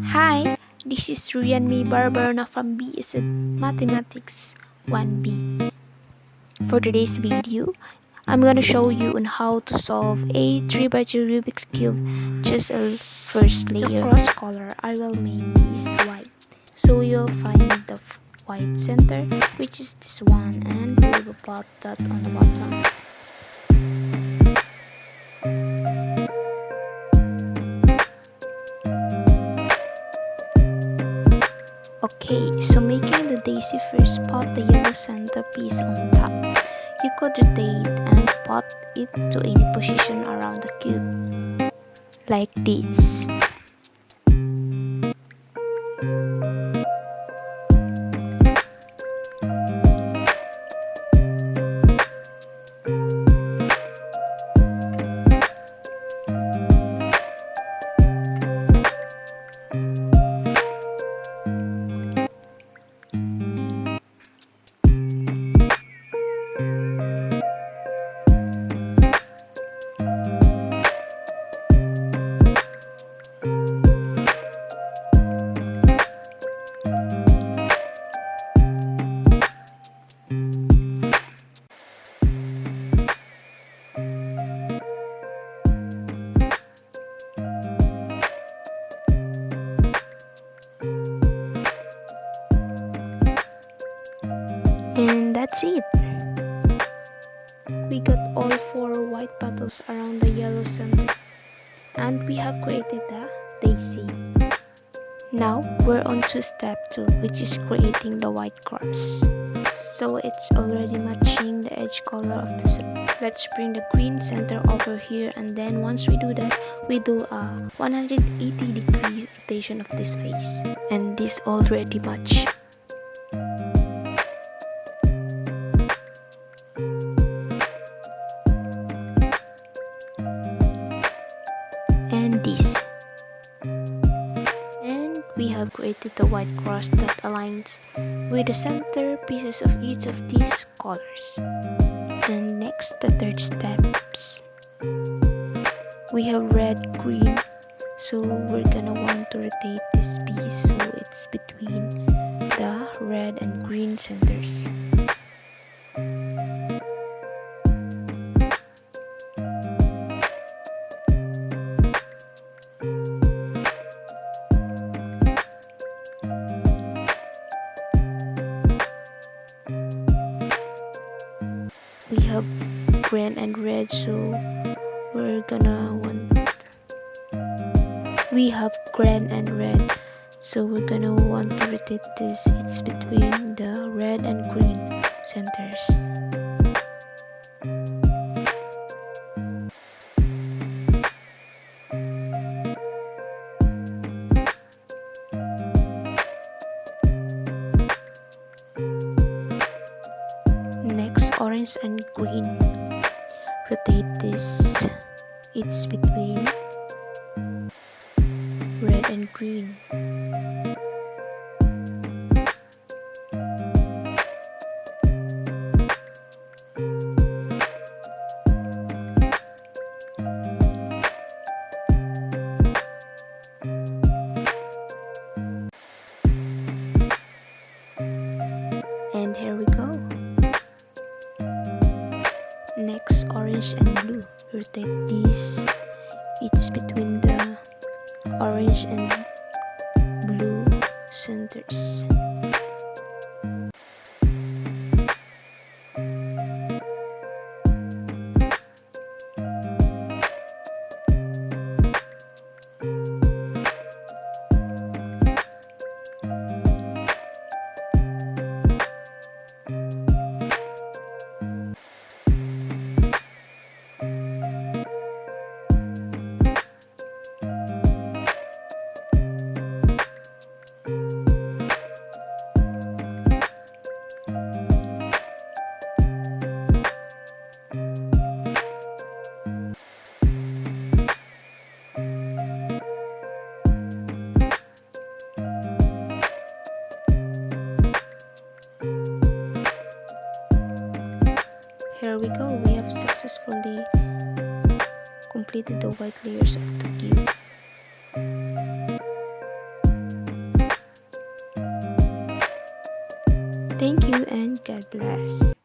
Hi, this is Rianmi Barberna from BS Mathematics 1B. For today's video, I'm gonna show you on how to solve a 3x3 Rubik's Cube. Just a first layer. The cross color I will make is white. So you'll find the white center, which is this one, and we will put that on the bottom. Okay, so making the daisy, first put the yellow centerpiece on top. You could rotate and put it to any position around the cube, like this. And that's it. We got all 4 white petals around the yellow center, and we have created the daisy. Now we're on to step 2, which is creating the white cross. So it's already matching the edge color of the center. Let's bring the green center over here, and then once we do that, we do a 180-degree rotation of this face, and this already match. And this, and we have created the white cross that aligns with the center pieces of each of these colors. And next, the third steps, we have red, green, so we're gonna want to rotate this piece so it's between the red and green centers. We have green and red, so we're gonna want to rotate this. It's between the red and green centers. Next, orange and green. Rotate this. It's between red and green. And here we go. Next, orange and blue. Rotate this. It's between the orange and blue centers. Here we go, we have successfully completed the white layers of the cube. Thank you and God bless.